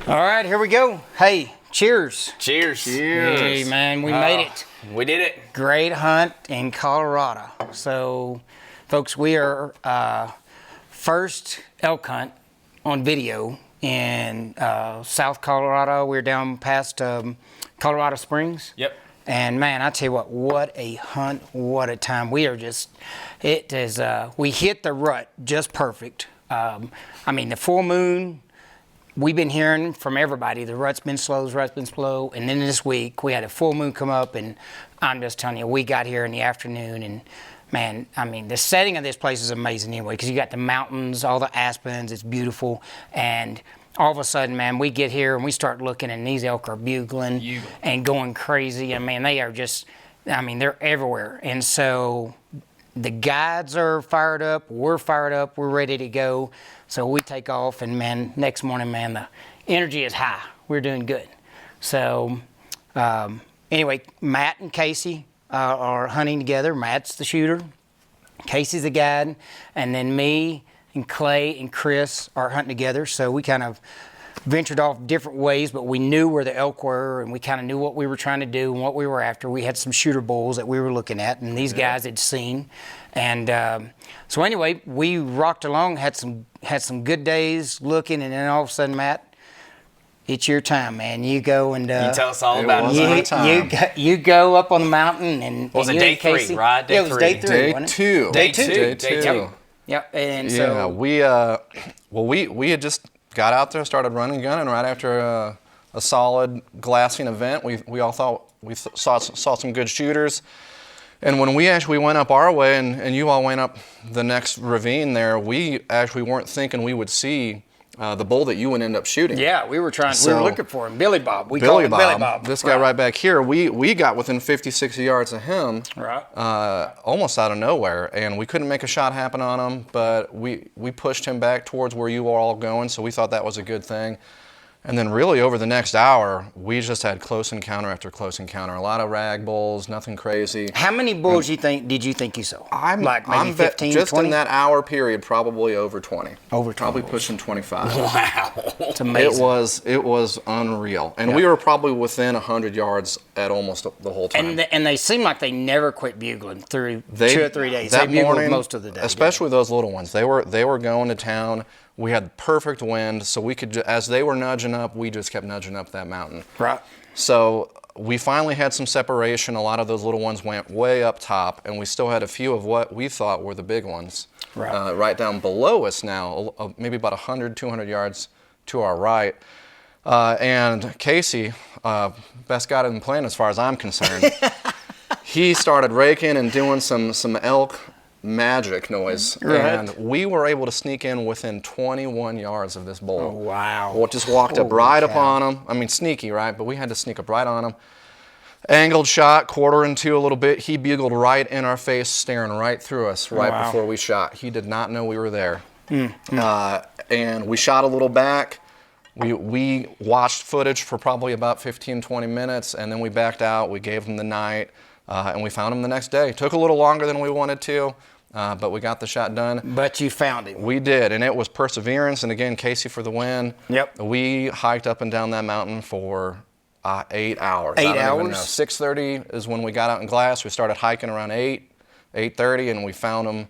All right, here we go. Hey, cheers. Cheers. Hey, man, we made it. We did it. Great hunt in Colorado. So, folks, we are first elk hunt on video in South Colorado. We're down past Colorado Springs. Yep. And man, I tell you what a hunt, what a time. We are just, it is, we hit the rut just perfect. I mean, the full moon, we've been hearing from everybody, the rut's been slow, and then this week, we had a full moon come up, and I'm just telling you, we got here in the afternoon, and man, I mean, the setting of this place is amazing anyway, because you got the mountains, all the aspens, it's beautiful, and all of a sudden, man, we get here and we start looking, and these elk are bugling and going crazy. I mean, they are just, I mean, they're everywhere. And so the guides are fired up, we're ready to go. So we take off, and man, next morning, man, the energy is high. We're doing good. So anyway, Matt and Casey are hunting together. Matt's the shooter, Casey's the guide, and then me and Clay and Chris are hunting together. So we kind of ventured off different ways, but we knew where the elk were, and we kind of knew what we were trying to do and what we were after. We had some shooter bulls that we were looking at, and these guys had seen. And so anyway, we rocked along, had some good days looking, and then all of a sudden, Matt, it's your time, man. You go and you tell us all about it. You go up on the mountain, and was it day three, right? It was day three. Day two. Yep. And so we had just got out there, started running gunning right after a solid glassing event. We all thought we saw some good shooters, and when we actually went up our way and you all went up the next ravine there, we actually weren't thinking we would see the bull that you would end up shooting. Yeah, we were looking for him. Billy Bob. We call him Billy Bob. This guy right back here, we got within 50, 60 yards of him, almost out of nowhere, and we couldn't make a shot happen on him, but we pushed him back towards where you were all going, so we thought that was a good thing. And then really over the next hour, we just had close encounter after close encounter. A lot of rag bulls, nothing crazy. How many bulls did you think you saw? Like maybe 15, just 20? In that hour period, probably over 20. Over 20. Probably pushing 25. Wow. It's amazing. It was unreal. And we were probably within 100 yards at almost the whole time. And they seemed like they never quit bugling through 2 or 3 days. They bugled most of the day. Especially those little ones. They were going to town. We had perfect wind, so we could, as they were nudging up, we just kept nudging up that mountain. Right. So we finally had some separation. A lot of those little ones went way up top, and we still had a few of what we thought were the big ones right down below us now, maybe about 100, 200 yards to our right. And Casey, best guy in the plan as far as I'm concerned, he started raking and doing some elk magic noise, and we were able to sneak in within 21 yards of this bull. Oh, wow. Well, just walked up right upon him. I mean, sneaky, right? But we had to sneak up right on him. Angled shot, quarter into a little bit. He bugled right in our face, staring right through us before we shot. He did not know we were there. And we shot a little back. We watched footage for probably about 15, 20 minutes, and then we backed out. We gave him the night, and we found him the next day. Took a little longer than we wanted to. But we got the shot done. But you found him. We did, and it was perseverance, and again, Casey for the win. Yep. We hiked up and down that mountain for 8 hours. 8 hours? 6:30 is when we got out in glass. We started hiking around 8:30, and we found him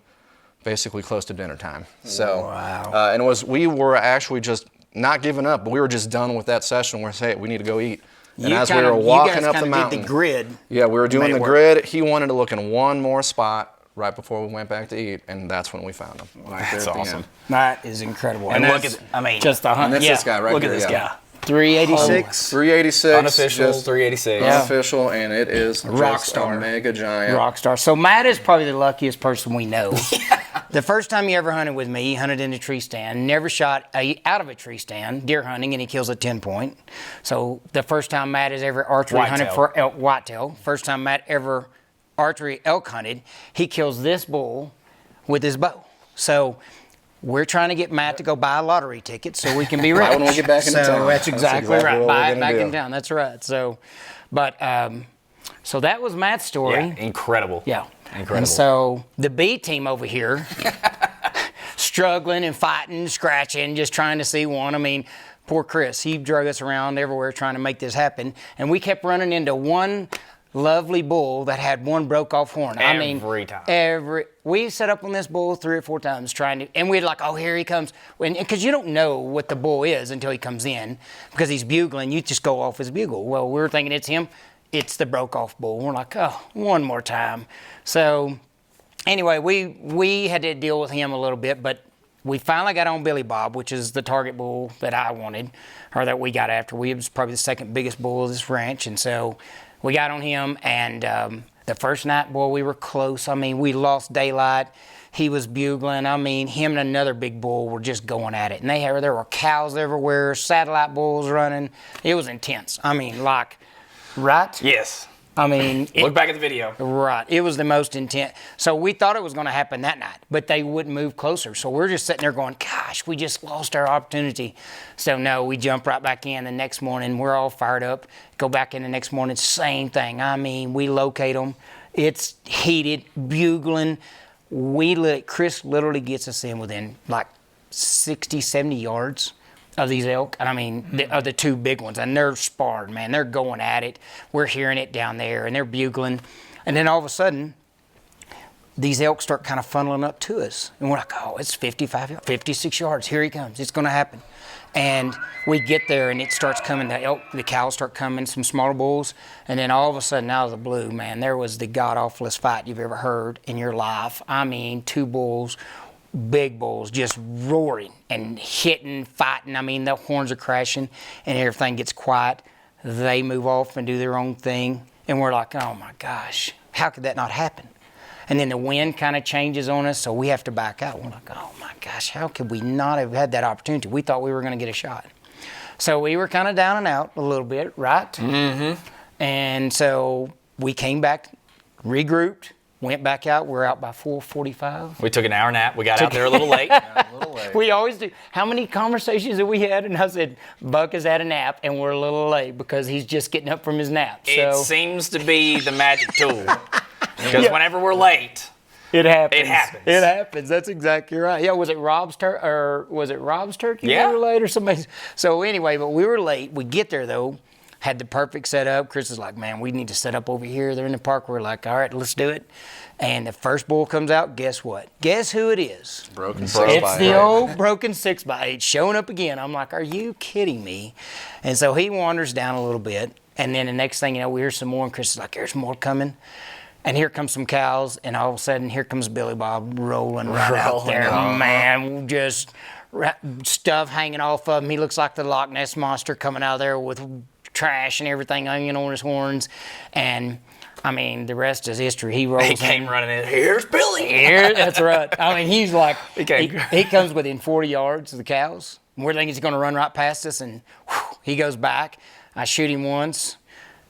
basically close to dinner time. So, wow. And we were actually just not giving up, but we were just done with that session. We're saying, we need to go eat. And as we were walking up the mountain, did the grid. Yeah, we were doing the grid. He wanted to look in one more spot right before we went back to eat, and that's when we found him. That's awesome. That is incredible. And look at, I mean, just the hunt. And that's this guy right look here. Look at this guy. 386. 386. Unofficial, 386. Unofficial, and it is rock star. A mega giant. Rock star. So Matt is probably the luckiest person we know. The first time he ever hunted with me, he hunted in a tree stand, never shot out of a tree stand, deer hunting, and he kills a 10-point. So the first time Matt has ever archery hunted for elk, whitetail, first time Matt ever archery elk hunted, he kills this bull with his bow. So we're trying to get Matt to go buy a lottery ticket so we can be rich. Right when we get back into town. That's exactly right. Buy it back in town. That's right. So, but so that was Matt's story. Yeah, incredible. Yeah. Incredible. And so the B team over here, struggling and fighting, scratching, just trying to see one. I mean, poor Chris, he drug us around everywhere trying to make this happen. And we kept running into one lovely bull that had one broke off horn. Every time. We set up on this bull 3 or 4 times trying to, and we'd like, oh, here he comes. Because you don't know what the bull is until he comes in, because he's bugling. You just go off his bugle. Well, we were thinking it's him. It's the broke off bull. We're like, oh, one more time. So anyway, we had to deal with him a little bit, but we finally got on Billy Bob, which is the target bull that I wanted, or that we got after. We was probably the second biggest bull of this ranch, and so we got on him, and the first night, boy, we were close. I mean, we lost daylight. He was bugling. I mean, him and another big bull were just going at it. And there were cows everywhere, satellite bulls running. It was intense. I mean, like, right? Yes. I mean, look back at the video. Right. It was the most intense. So we thought it was going to happen that night, but they wouldn't move closer. So we're just sitting there going, gosh, we just lost our opportunity. So no, we jump right back in the next morning. We're all fired up. Go back in the next morning, same thing. I mean, we locate them. It's heated, bugling. Chris literally gets us in within like 60, 70 yards of these elk, and I mean, the 2 big ones, and they're sparring, man. They're going at it. We're hearing it down there, and they're bugling. And then all of a sudden, these elk start kind of funneling up to us. And we're like, oh, it's 56 yards. Here he comes. It's going to happen. And we get there, and it starts coming. The cows start coming, some smaller bulls. And then all of a sudden, out of the blue, man, there was the god-awfulest fight you've ever heard in your life. I mean, 2 bulls, big bulls, just roaring and hitting, fighting. I mean, the horns are crashing, and everything gets quiet. They move off and do their own thing, and we're like, oh my gosh, how could that not happen? And then the wind kind of changes on us, so we have to back out. We're like, oh my gosh, how could we not have had that opportunity? We thought we were going to get a shot. So we were kind of down and out a little bit, right? Mm-hmm. And so we came back, regrouped, went back out. We're out by 4:45. We took an hour nap. We got out there a little late. We always do. How many conversations have we had? And I said, Buck has had a nap, and we're a little late because he's just getting up from his nap. It seems to be the magic tool. Because whenever we're late, it happens. It happens. It happens. That's exactly right. Yeah, was it Rob's turkey? Yeah. We were late or somebody? So anyway, but we were late. We get there, though. Had the perfect setup. Chris is like, man, we need to set up over here. They're in the park. We're like, all right, let's do it. And the first bull comes out. Guess what? Guess who it is? Broken 6x8. It's the old broken 6x8 showing up again. I'm like, are you kidding me? And so he wanders down a little bit. And then the next thing you know, we hear some more. And Chris is like, there's more coming. And here comes some cows. And all of a sudden, here comes Billy Bob rolling out there. Man, just stuff hanging off of him. He looks like the Loch Ness Monster coming out of there with trash and everything hanging on his horns. And I mean, the rest is history. He rolls. He came running in. Here's Billy. That's right. I mean, he's like, he comes within 40 yards of the cows. We're thinking he's going to run right past us, and whew, he goes back. I shoot him once,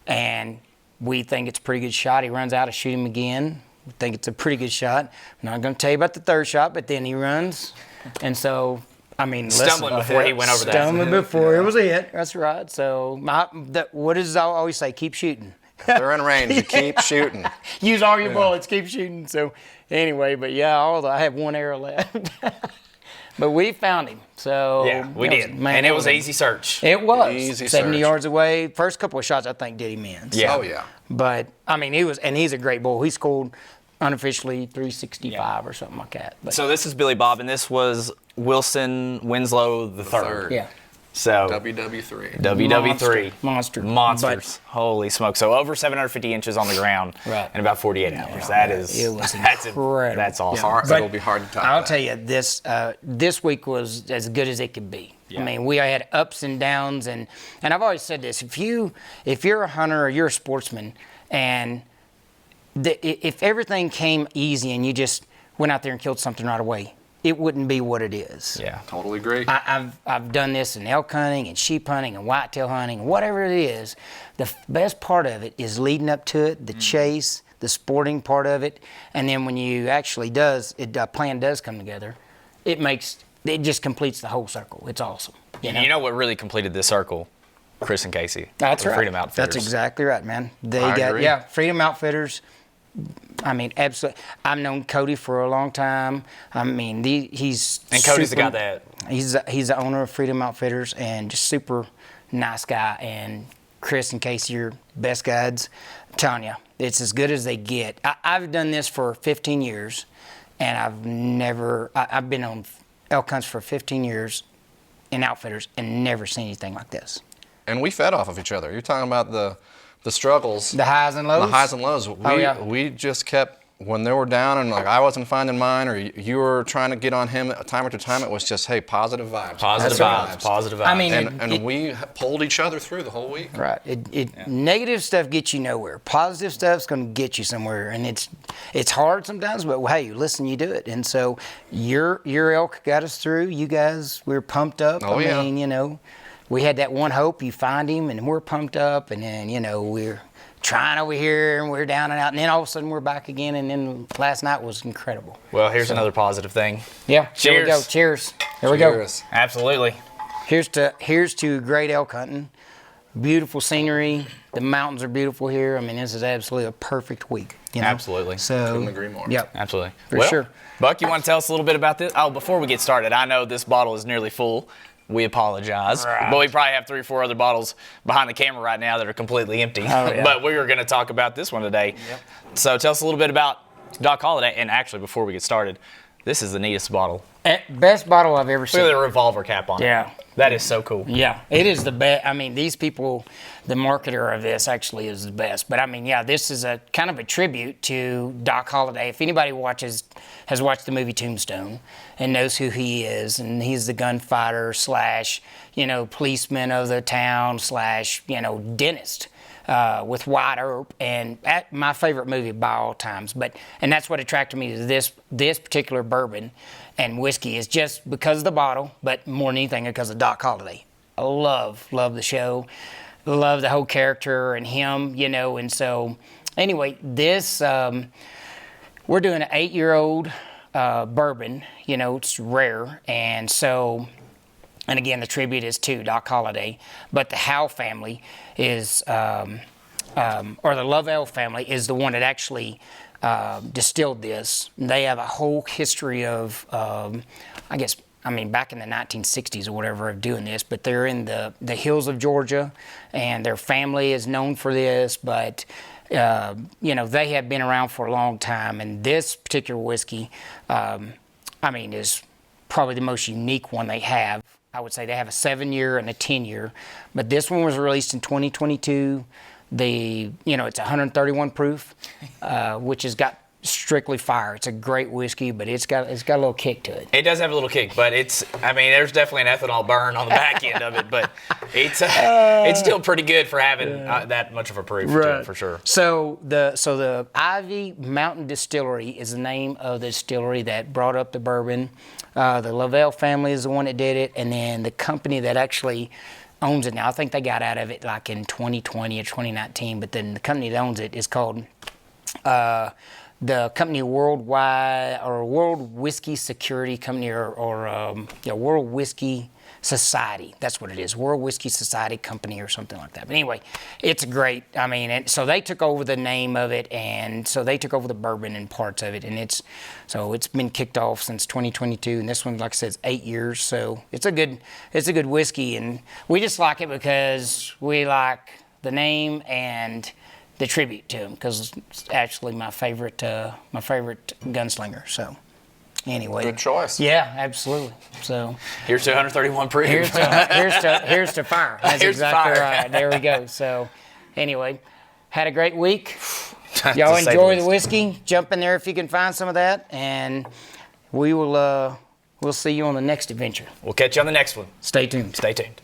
and we think it's a pretty good shot. He runs out. I shoot him again. We think it's a pretty good shot. I'm not going to tell you about the third shot, but then he runs. And so, I mean, stumbling before he went over that. Stumbling before it was a hit. That's right. So, what does I always say? Keep shooting. If they're in range, you keep shooting. Use all your bullets, keep shooting. So anyway, but yeah, I have one arrow left. But we found him. So yeah, we did. And it was an easy search. It was. Easy 70 search. yards away. First couple of shots I think did him in. So. Yeah. Oh yeah. But I mean he's a great bull. He scored unofficially 365 or something like that. But, so this is Billy Bob, and this was Wilson Winslow the third. yeah. So WW3. Monsters. Monsters. Holy smoke. So over 750 inches on the ground in about 48 hours. That's incredible. That's awesome. It'll be hard to top. I'll tell you, this week was as good as it could be. Yeah. I mean, we had ups and downs, and I've always said this: if you're a hunter or you're a sportsman, and if everything came easy and you just went out there and killed something right away, it wouldn't be what it is. Yeah, totally agree. I've done this in elk hunting and sheep hunting and whitetail hunting and whatever it is. The best part of it is leading up to it, the chase, the sporting part of it, and then when you actually a plan does come together, it just completes the whole circle. It's awesome. You know what really completed this circle? Chris and Casey. That's right. Freedom Outfitters. That's exactly right, man. I agree. Freedom Outfitters. I mean, absolutely. I've known Cody for a long time. I mean, he's And Cody's the guy that. He's the owner of Freedom Outfitters and just super nice guy. And Chris and Casey are best guides. I'm telling you, it's as good as they get. I've done this for 15 years, and I've been on elk hunts for 15 years in outfitters and never seen anything like this. And we fed off of each other. You're talking about the struggles. The highs and lows? The highs and lows. We just kept, when they were down and like I wasn't finding mine or you were trying to get on him time after time, it was just, hey, positive vibes. Positive vibes. I mean, and we pulled each other through the whole week. Right. Negative stuff gets you nowhere. Positive stuff's going to get you somewhere, and it's hard sometimes. But hey, listen, you do it, and so your elk got us through. You guys, we were pumped up. Oh, I mean, we had that one hope. You find him, and we're pumped up, and then we're trying over here, and we're down and out, and then all of a sudden we're back again. And then last night was incredible. Well, here's another positive thing. Yeah. Cheers. Here we go. Cheers. Here we go. Absolutely. Here's to great elk hunting. Beautiful scenery. The mountains are beautiful here. I mean, this is absolutely a perfect week. Absolutely. So, couldn't agree more. Yep. Absolutely. For sure. Buck, you want to tell us a little bit about this? Oh, before we get started, I know this bottle is nearly full. We apologize. Right. But we probably have 3 or 4 other bottles behind the camera right now that are completely empty. Oh, yeah. But we were going to talk about this one today. Yep. So tell us a little bit about Doc Holliday. And actually, before we get started, this is the neatest bottle. Best bottle I've ever seen. Look at the revolver cap on it. Yeah. That is so cool. Yeah, it is the best. I mean, these people, the marketer of this actually is the best. But I mean, yeah, this is a kind of a tribute to Doc Holliday. If anybody has watched the movie Tombstone and knows who he is, and he's the gunfighter / policeman of the town / dentist. With Wyatt Earp, and my favorite movie by all times. And that's what attracted me to this particular bourbon and whiskey is just because of the bottle, but more than anything because of Doc Holliday. I love the show, love the whole character and him, And so, anyway, this we're doing an 8-year-old bourbon. It's rare, and so. And again, the tribute is to Doc Holliday, but the Howe family is, or the Lovell family is the one that actually distilled this. They have a whole history of, back in the 1960s or whatever of doing this, but they're in the hills of Georgia, and their family is known for this, but they have been around for a long time, and this particular whiskey, is probably the most unique one they have. I would say they have a 7-year and a 10-year, but this one was released in 2022. It's 131 proof, which has got strictly fire. It's a great whiskey, but it's got a little kick to it. It does have a little kick, but there's definitely an ethanol burn on the back end of it, but it's still pretty good for having that much of a proof to it, for sure. So the Ivy Mountain Distillery is the name of the distillery that brought up the bourbon. The Lovell family is the one that did it, and then the company that actually owns it now, I think they got out of it like in 2020 or 2019, but then the company that owns it is called the company Worldwide or World Whiskey Security Company or World Whiskey Society. That's what it is, World Whiskey Society Company or something like that. But anyway, it's great. So they took over the name of it, and so they took over the bourbon and parts of it, and it's been kicked off since 2022, and this one, like I said, is 8 years. So it's a good whiskey, and we just like it because we like the name and the tribute to him, because it's actually my favorite gunslinger. So. Anyway. Good choice. Yeah, absolutely. So here's to 131 proof. Here's to fire. That's Here's exactly fire. right. There we go. So anyway, had a great week. Y'all enjoy the whiskey. Jump in there if you can find some of that, and we'll see you on the next adventure. We'll catch you on the next one. Stay tuned. Stay tuned.